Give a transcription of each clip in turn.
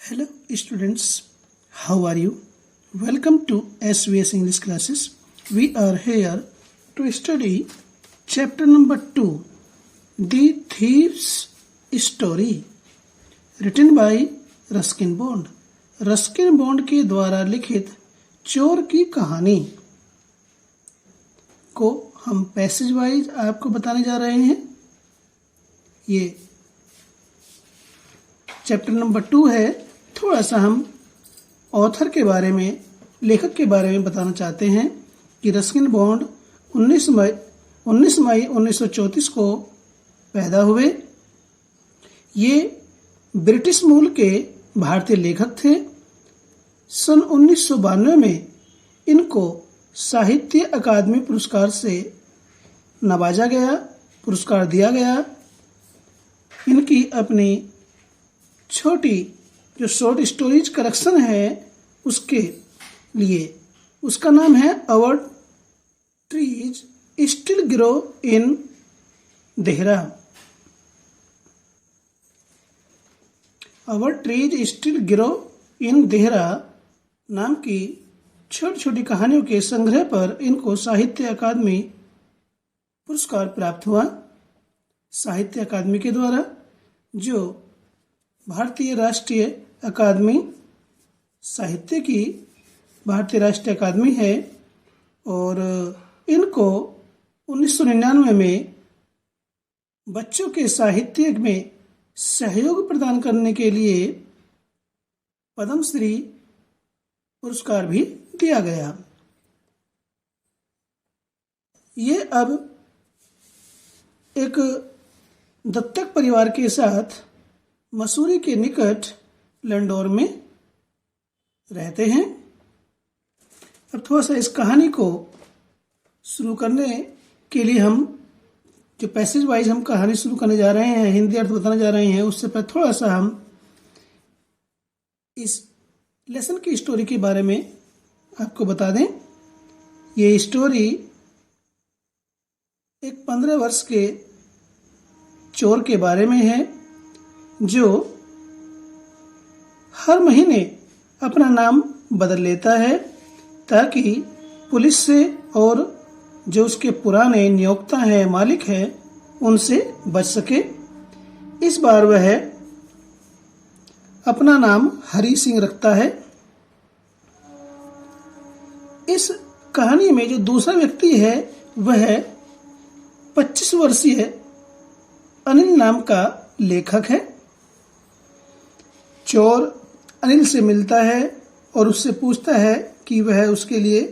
Hello students, how are you? Welcome to SVS English classes. We are here to study chapter number 2, The Thief's Story, written by Ruskin bond. Ruskin bond के द्वारा लिखित चोर की कहानी को हम passage wise आपको बताने जा रहे हैं. ये चैप्टर नंबर 2 है. थोड़ा सा हम ऑथर के बारे में, लेखक के बारे में बताना चाहते हैं कि रस्किन बॉन्ड 19 मई 1934 को पैदा हुए. ये ब्रिटिश मूल के भारतीय लेखक थे. सन 1992 में इनको साहित्य अकादमी पुरस्कार से नवाजा गया, पुरस्कार दिया गया. इनकी अपनी छोटी जो शॉर्ट स्टोरीज कलेक्शन है उसके लिए, उसका नाम है our trees still grow in Dehra. Our trees still grow in Dehra नाम की छोटी छोटी कहानियों के संग्रह पर इनको साहित्य अकादमी पुरस्कार प्राप्त हुआ. साहित्य अकादमी के द्वारा, जो भारतीय राष्ट्रीय अकादमी साहित्य की भारतीय राष्ट्रीय अकादमी है, और इनको 1999 में बच्चों के साहित्य में सहयोग प्रदान करने के लिए पद्मश्री पुरस्कार भी दिया गया. ये अब एक दत्तक परिवार के साथ मसूरी के निकट लैंडोर में रहते हैं. अब थोड़ा सा इस कहानी को शुरू करने के लिए हम जो पैसेज वाइज हम कहानी शुरू करने जा रहे हैं, हिंदी अर्थ बताने जा रहे हैं, उससे पहले थोड़ा सा हम इस लेसन की स्टोरी के बारे में आपको बता दें. ये स्टोरी एक 15 वर्ष के चोर के बारे में है, जो हर महीने अपना नाम बदल लेता है ताकि पुलिस से और जो उसके पुराने नियोक्ता हैं, मालिक हैं, उनसे बच सके. इस बार वह अपना नाम हरी सिंह रखता है. इस कहानी में जो दूसरा व्यक्ति है वह 25 वर्षीय अनिल नाम का लेखक है. चोर अनिल से मिलता है और उससे पूछता है कि वह उसके लिए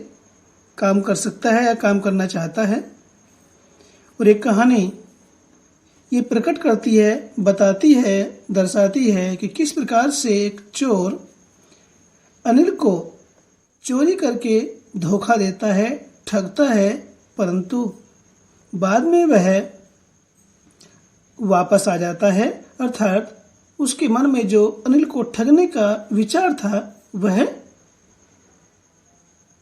काम कर सकता है या काम करना चाहता है. और एक कहानी ये प्रकट करती है, बताती है, दर्शाती है कि किस प्रकार से एक चोर अनिल को चोरी करके धोखा देता है, ठगता है, परंतु बाद में वह वापस आ जाता है. अर्थात उसके मन में जो अनिल को ठगने का विचार था वह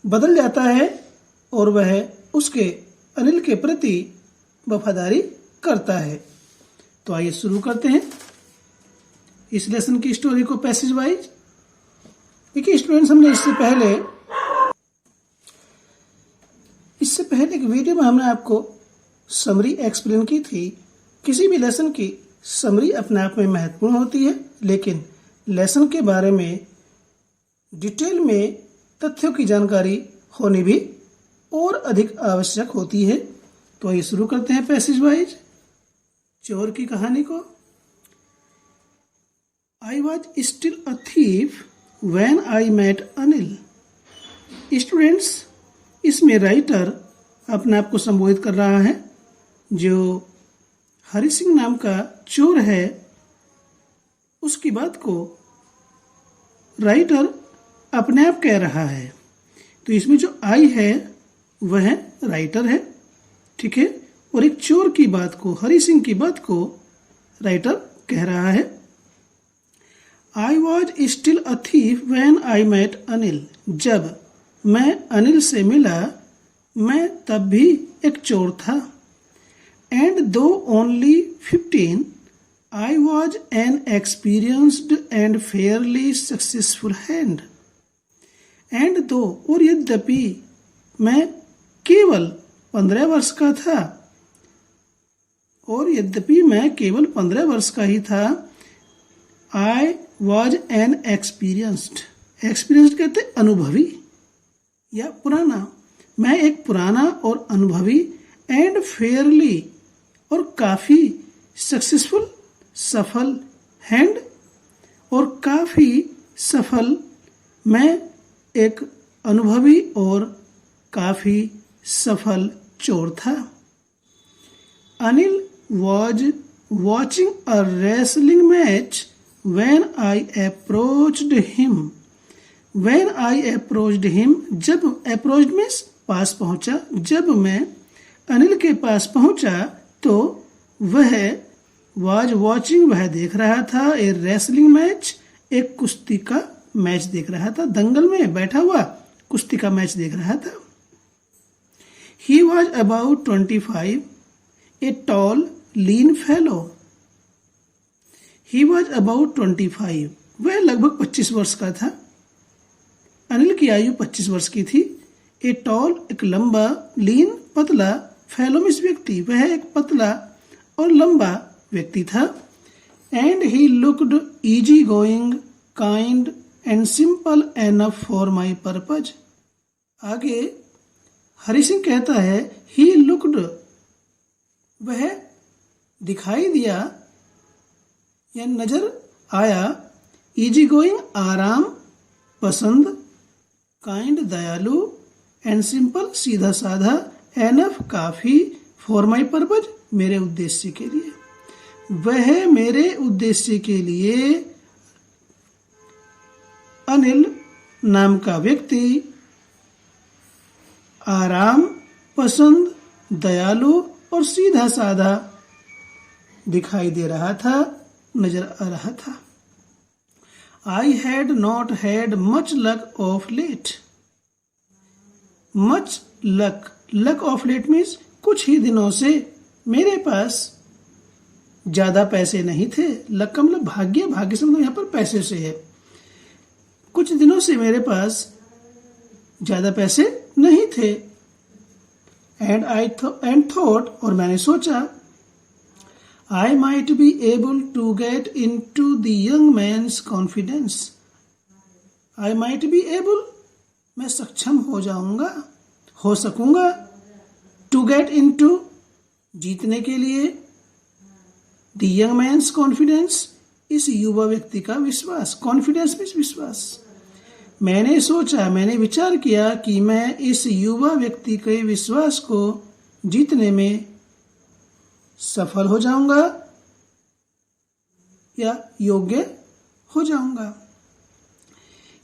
बदल जाता है और वह उसके अनिल के प्रति वफादारी करता है. तो आइए शुरू करते हैं इस लेसन की स्टोरी को पैसेज वाइज. देखिए स्टूडेंट्स, हमने इससे पहले एक वीडियो में हमने आपको समरी एक्सप्लेन की थी. किसी भी लेसन की समरी अपने आप में महत्वपूर्ण होती है, लेकिन लेसन के बारे में डिटेल में तथ्यों की जानकारी होनी भी और अधिक आवश्यक होती है. तो आइए शुरू करते हैं पैसेज वाइज चोर की कहानी को. I was still a thief when I met Anil. Students, इसमें राइटर अपने आप को संबोधित कर रहा है. जो हरि सिंह नाम का चोर है, उसकी बात को राइटर अपने आप कह रहा है. तो इसमें जो आई है वह राइटर है, ठीक है, और एक चोर की बात को, हरि सिंह की बात को राइटर कह रहा है. I was still a thief when I met Anil. जब मैं अनिल से मिला, मैं तब भी एक चोर था. एंड दो only 15 I was an experienced and fairly successful hand. And though और यद्यपि मैं केवल 15 वर्ष का था, और यद्यपि मैं केवल 15 वर्ष का ही था, I was an experienced कहते अनुभवी या पुराना, मैं एक पुराना और अनुभवी, एंड फेयरली और काफ़ी सक्सेसफुल सफल, हैंड और काफ़ी सफल, मैं एक अनुभवी और काफ़ी सफल चोर था। Anil was watching a wrestling match when I approached him. When I approached him, जब approached means पास पहुंचा, जब मैं अनिल के पास पहुंचा तो वह was watching, वह देख रहा था, a wrestling match, एक कुश्ती का मैच देख रहा था, दंगल में बैठा हुआ कुश्ती का मैच देख रहा था। He was about 25, a tall, lean fellow. He was about 25, वह लगभग 25 वर्ष का था। अनिल की आयु 25 वर्ष की थी। ए टॉल, एक लंबा, लीन, पतला, फेलो मीन्स व्यक्ति, वह एक पतला और लंबा व्यक्ति था। And he looked easy going, kind and simple enough for my purpose. आगे हरि सिंह कहता है ही लुक्ड, वह दिखाई दिया या नजर आया, इजी गोइंग आराम पसंद, काइंड दयालु, एंड सिंपल सीधा साधा, एनफ काफी, फॉर माई पर्पज मेरे उद्देश्य के लिए। वह मेरे उद्देश्य के लिए अनिल नाम का व्यक्ति आराम पसंद, दयालु और सीधा साधा दिखाई दे रहा था, नजर आ रहा था। I had not had much luck of late. Much luck. Luck of late means कुछ ही दिनों से मेरे पास ज्यादा पैसे नहीं थे। लक का मतलब भाग्य, भाग्य से मतलब यहाँ पर पैसे से है। कुछ दिनों से मेरे पास ज्यादा पैसे नहीं थे। And thought, और मैंने सोचा, I might be able to get into the young man's confidence. I might be able, मैं सक्षम हो जाऊंगा, हो सकूंगा, to get into, जीतने के लिए, the young man's confidence, इस युवा व्यक्ति का विश्वास। confidence means विश्वास। मैंने सोचा, मैंने विचार किया कि मैं इस युवा व्यक्ति के विश्वास को जीतने में सफल हो जाऊंगा या योग्य हो जाऊंगा।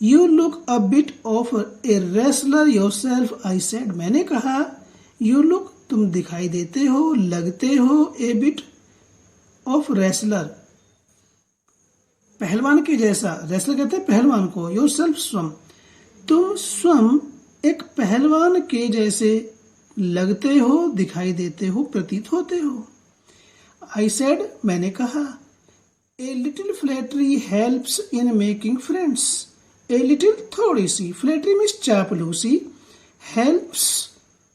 You look a bit of a wrestler yourself, I said, मैंने कहा, यू लुक, तुम दिखाई देते हो, लगते हो, ए बिट ऑफ रेसलर, पहलवान के जैसा। रेसलर कहते हैं पहलवान को, योरसेल्फ स्वयं, तुम स्वयं एक पहलवान के जैसे लगते हो, दिखाई देते हो, प्रतीत होते हो। आई सेड, मैंने कहा, a little flattery helps in making friends. A little, थोड़ी सी, फ्लैटरी मीन्स चापलूसी, हेल्प्स,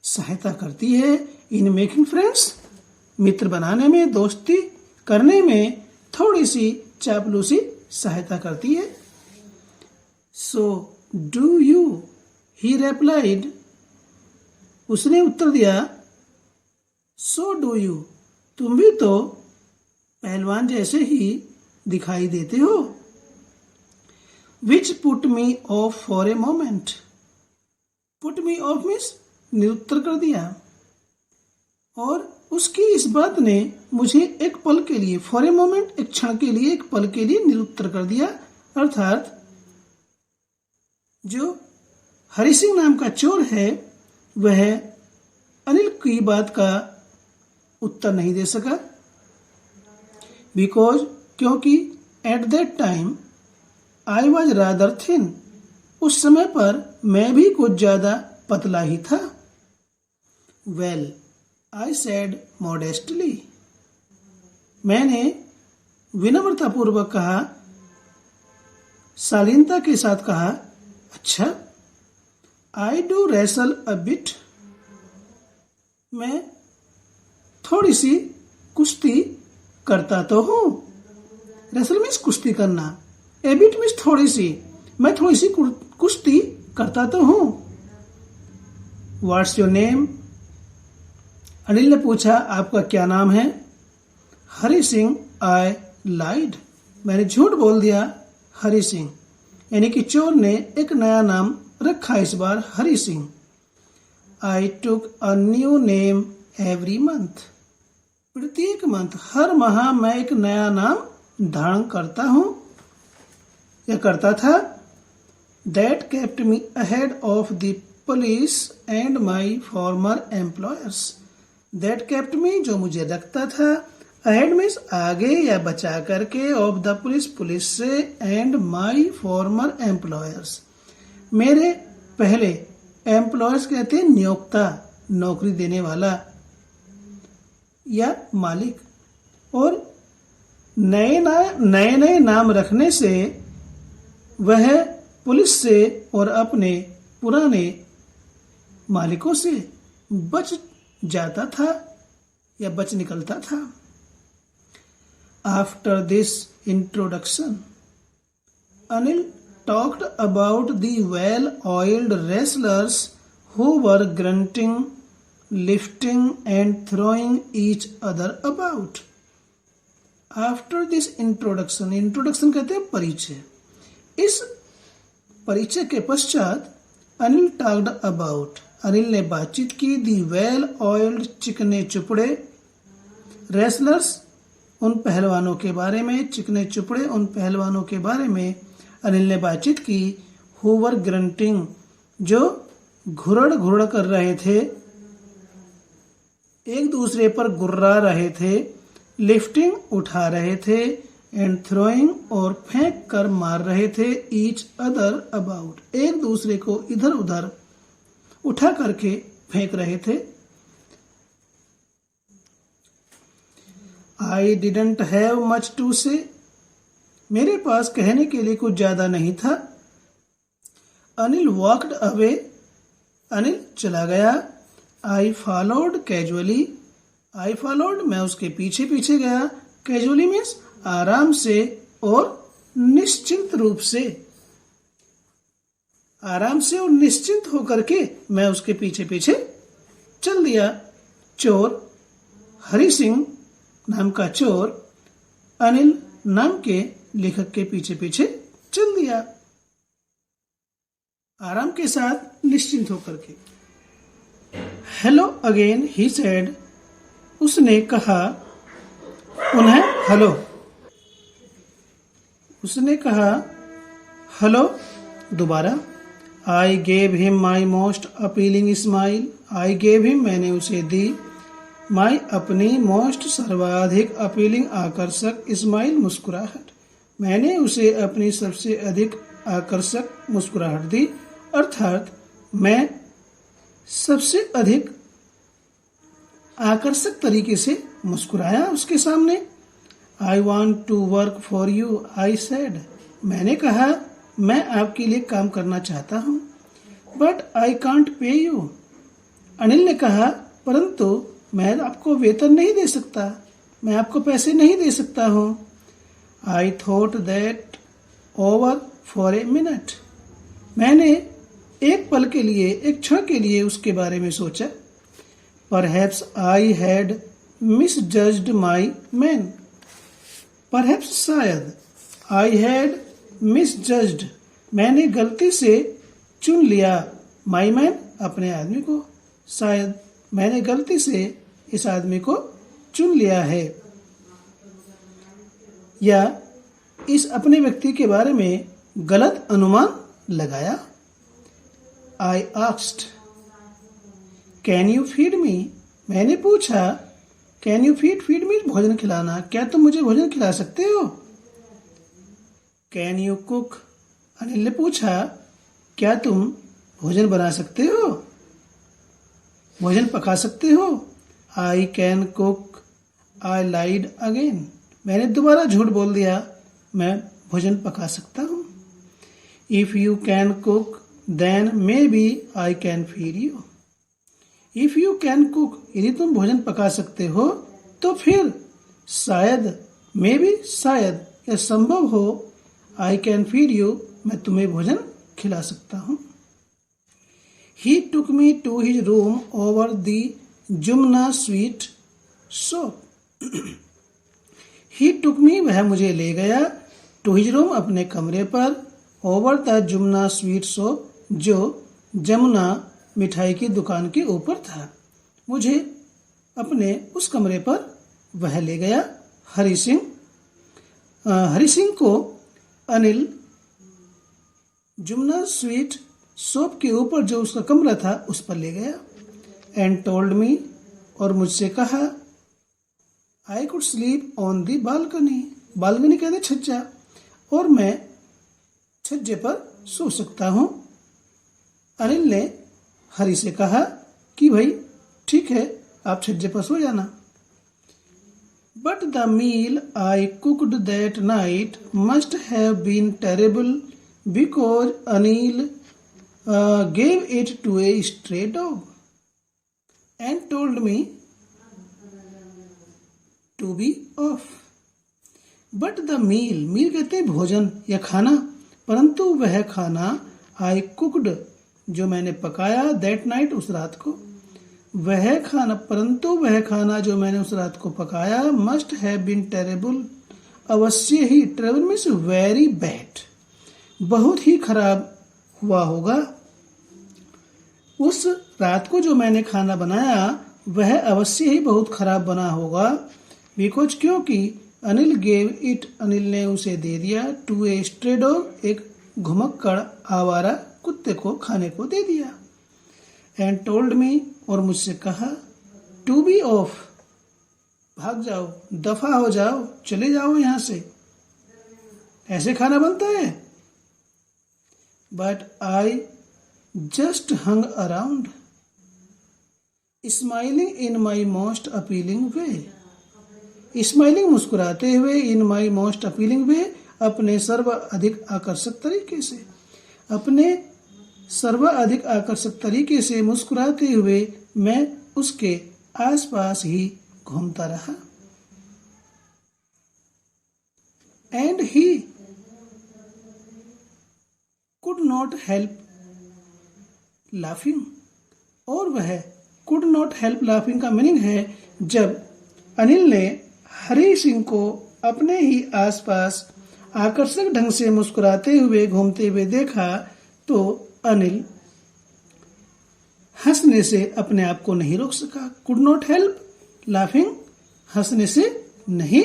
सहायता करती है, इन मेकिंग फ्रेंड्स, मित्र बनाने में, दोस्ती करने में, थोड़ी सी चापलूसी सहायता करती है। So do you, he replied, उसने उत्तर दिया, सो डू यू, तुम भी तो पहलवान जैसे ही दिखाई देते हो। Which put me off for a moment, put me off means निरुत्तर कर दिया, और उसकी इस बात ने मुझे एक पल के लिए, फॉर ए मोमेंट, एक क्षण के लिए, एक पल के लिए निरुत्तर कर दिया। अर्थात जो हरि सिंह नाम का चोर है वह अनिल की बात का उत्तर नहीं दे सका। बिकॉज, क्योंकि at that time I was rather thin, उस समय पर मैं भी कुछ ज्यादा पतला ही था। वेल, आई सेड मॉडेस्टली, मैंने विनम्रतापूर्वक कहा, शालीनता के साथ कहा, अच्छा, I do wrestle a bit, मैं थोड़ी सी कुश्ती करता तो हूँ। रेसल मीन्स कुश्ती करना, ए बिट मीन्स थोड़ी सी, मैं थोड़ी सी कुश्ती करता तो हूँ। What's your name? अनिल ने पूछा, आपका क्या नाम है? हरि सिंह, आई लाइड, मैंने झूठ बोल दिया। हरि सिंह यानी कि चोर ने एक नया नाम रखा इस बार, Hari Singh. I took a new name every month, प्रत्येक मंथ, हर माह मैं एक नया नाम धारण करता हूं या करता था। That kept me ahead of the police and my farmer employers. That kept me, जो मुझे रखता था, अहेड मीन्स आगे या बचा करके, ऑफ द पुलिस, पुलिस से, एंड माई फॉर्मर एम्प्लॉयर्स, मेरे पहले, एम्प्लॉयर्स कहते हैं नियोक्ता, नौकरी देने वाला या मालिक, और नए नए नाम रखने से वह पुलिस से और अपने पुराने मालिकों से बच जाता था या बच निकलता था। After this introduction, Anil talked about the well-oiled wrestlers who were grunting, lifting and throwing each other about. After this introduction, introduction कहते हैं परिचय। इस परिचय के पश्चात अनिल talked about, अनिल ने बातचीत की, the well-oiled, चिकने चुपड़े, wrestlers, उन पहलवानों के बारे में, चिकने चुपड़े उन पहलवानों के बारे में अनिल ने बातचीत की। हु वर ग्रंटिंग, जो घुरड़ कर रहे थे, एक दूसरे पर गुर्रा रहे थे, लिफ्टिंग, उठा रहे थे, एंड थ्रोइंग, और फेंक कर मार रहे थे, ईच अदर अबाउट, एक दूसरे को इधर उधर उठा करके फेंक रहे थे। I didn't have much to say, मेरे पास कहने के लिए कुछ ज्यादा नहीं था। अनिल वॉकड अवे, अनिल चला गया। I followed casually, I followed, मैं उसके पीछे पीछे गया। कैजुअली मीन्स आराम से और निश्चिंत रूप से, आराम से और निश्चिंत होकर के मैं उसके पीछे पीछे चल दिया। चोर, हरि सिंह नाम का चोर अनिल नाम के लेखक के पीछे पीछे चल दिया, आराम के साथ, निश्चिंत होकर के। हेलो अगेन ही सेड, उसने कहा उन्हें हेलो, उसने कहा हेलो दोबारा। I gave him my most appealing smile, I gave him, मैंने उसे दी, माई, अपनी, मोस्ट, सर्वाधिक, अपीलिंग, आकर्षक, स्माइल, मुस्कुराहट, मैंने उसे अपनी सबसे अधिक आकर्षक मुस्कुराहट दी, अर्थात मैं सबसे अधिक आकर्षक तरीके से मुस्कुराया उसके सामने। I want to work for you, I said, मैंने कहा मैं आपके लिए काम करना चाहता हूँ। But I can't pay you, Anil ने कहा परंतु मैं आपको वेतन नहीं दे सकता, मैं आपको पैसे नहीं दे सकता हूँ। I thought that over for a minute, मैंने एक पल के लिए, एक क्षण के लिए उसके बारे में सोचा। Perhaps I had misjudged my man, perhaps शायद, आई हैड मिसजज्ड, मैंने गलती से चुन लिया, माई मैन, अपने आदमी को, शायद मैंने गलती से इस आदमी को चुन लिया है, या इस अपने व्यक्ति के बारे में गलत अनुमान लगाया। I asked can you feed me, मैंने पूछा can you feed, feed mean भोजन खिलाना, क्या तुम मुझे भोजन खिला सकते हो। कैन यू कुक, अनिल ने पूछा क्या तुम भोजन बना सकते हो, भोजन पका सकते हो। I can cook, I lied again, मैंने दोबारा झूठ बोल दिया, मैं भोजन पका सकता हूँ। If you can cook then maybe I can feed you. If you can cook, यदि तुम भोजन पका सकते हो तो फिर शायद, मे बी शायद, या संभव हो, आई कैन फीड यू, मैं तुम्हें भोजन खिला सकता हूँ। He took me to his room over the Jumna sweet soap. He took me, वह मुझे ले गया, to his room, अपने कमरे पर, over the Jumna sweet soap, जो जमुना मिठाई की दुकान के ऊपर था। मुझे अपने उस कमरे पर वह ले गया। हरि सिंह को अनिल जुमना स्वीट सोप के ऊपर जो उसका कमरा था उस पर ले गया। एंड टोल्ड मी, और मुझसे कहा, I could sleep on the balcony, balcony कहते छज्जा, और मैं छज्जे पर सो सकता हूँ। अनिल ने हरि से कहा कि भाई ठीक है, आप छज्जे पर सो जाना। But the meal I cooked that night must have been terrible because Anil gave it to a stray dog and told me to be off. But the meal कहते हैं भोजन या खाना, परंतु वह खाना I cooked, जो मैंने पकाया, that night, उस रात को, परंतु वह खाना जो मैंने उस रात को पकाया, must have been terrible, अवश्य ही, terrible means very bad, बहुत ही खराब हुआ होगा। उस रात को जो मैंने खाना बनाया वह अवश्य ही बहुत खराब बना होगा। बिकॉज, क्योंकि अनिल गेव इट, अनिल ने उसे दे दिया, टू ए स्ट्रे डॉग, एक घुमक्कड़ आवारा कुत्ते को खाने को दे दिया। एंड टोल्ड मी, और मुझसे कहा, टू बी ऑफ, भाग जाओ, दफा हो जाओ, चले जाओ यहां से, ऐसे खाना बनता है। But I just hung around, smiling in my most appealing way, smiling मुस्कुराते हुए, इन माई मोस्ट अपीलिंग वे, अपने सर्व अधिक आकर्षक तरीके से, अपने सर्व अधिक आकर्षक तरीके से मुस्कुराते हुए मैं उसके आसपास ही घूमता रहा। And he could not help laughing, और वह कुड नॉट हेल्प लाफिंग का मीनिंग है जब अनिल ने हरि सिंह को अपने ही आसपास आकर्षक ढंग से मुस्कुराते हुए घूमते हुए देखा तो अनिल हंसने से अपने आप को नहीं रोक सका। कुड नॉट हेल्प लाफिंग, हंसने से नहीं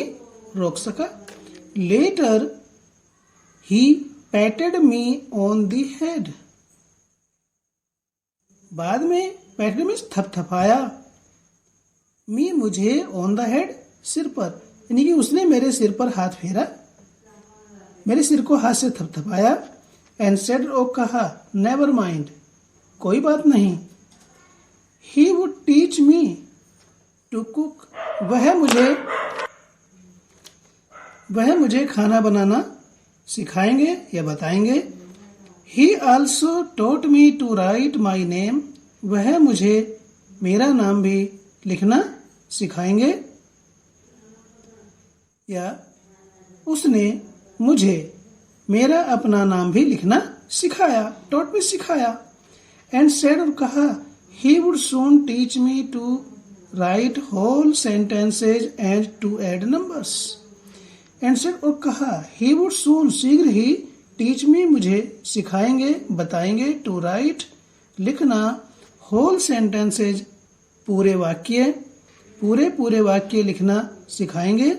रोक सका। Later he patted me on the head, बाद में पैटेड मीन्स थपथपाया, मी मुझे, ऑन द हेड सिर पर, यानी कि उसने मेरे सिर पर हाथ फेरा, मेरे सिर को हाथ से थपथपाया। एंड सेड, और कहा, नेवर माइंड, कोई बात नहीं। He would teach me to cook, वह मुझे खाना बनाना सिखाएंगे या बताएंगे। He also taught me to write my name, वह मुझे मेरा नाम भी लिखना सिखाएंगे, या उसने मुझे मेरा अपना नाम भी लिखना सिखाया, taught me सिखाया। And said, और कहा, he would soon teach me to write whole sentences and to add numbers. And said, और कहा, he would soon, शीघ्र ही, टीच मी, मुझे सिखाएंगे, बताएंगे, टू राइट, लिखना, होल सेंटेंसेज, पूरे वाक्य लिखना सिखाएंगे,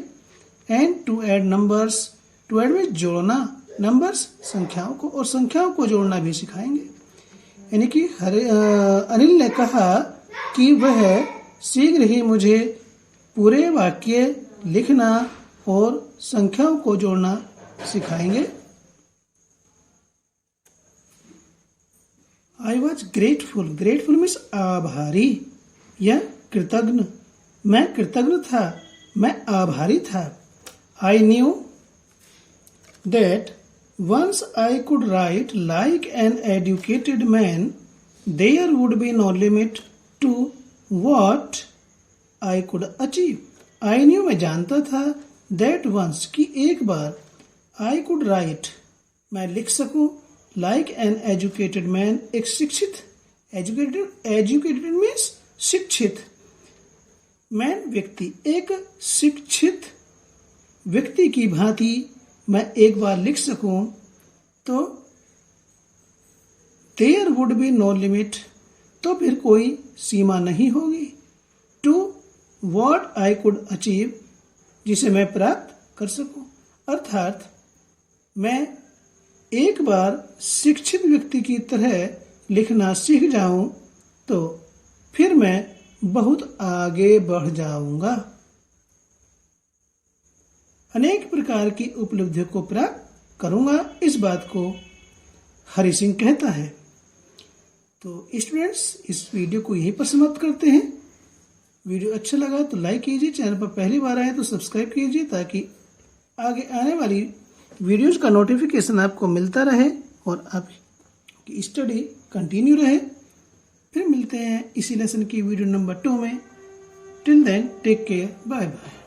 and to add numbers, to add में जोड़ना, नंबर्स संख्याओं को, और संख्याओं को जोड़ना भी सिखाएंगे। यानी कि अनिल ने कहा कि वह शीघ्र ही मुझे पूरे वाक्य लिखना और संख्याओं को जोड़ना सिखाएंगे। I was grateful, grateful means आभारी या कृतज्ञ, मैं कृतज्ञ था, मैं आभारी था। I knew that once I could write like an educated man, there would be no limit to what I could achieve. I knew मैं जानता था that once कि एक बार I could write मैं लिख सकूं like an educated man एक शिक्षित educated means शिक्षित man व्यक्ति एक शिक्षित व्यक्ति की भांति मैं एक बार लिख सकूं तो there would be no limit तो फिर कोई सीमा नहीं होगी to what I could achieve जिसे मैं प्राप्त कर सकूं। अर्थात मैं एक बार शिक्षित व्यक्ति की तरह लिखना सीख जाऊं तो फिर मैं बहुत आगे बढ़ जाऊंगा, अनेक प्रकार की उपलब्धियों को प्राप्त करूंगा। इस बात को हरि सिंह कहता है। तो स्टूडेंट्स इस वीडियो को यहीं पर समाप्त करते हैं। वीडियो अच्छा लगा तो लाइक कीजिए, चैनल पर पहली बार आए तो सब्सक्राइब कीजिए ताकि आगे आने वाली वीडियोस का नोटिफिकेशन आपको मिलता रहे और आपकी स्टडी कंटिन्यू रहे। फिर मिलते हैं इसी लेसन की वीडियो नंबर 2 में। Till then take care, bye bye.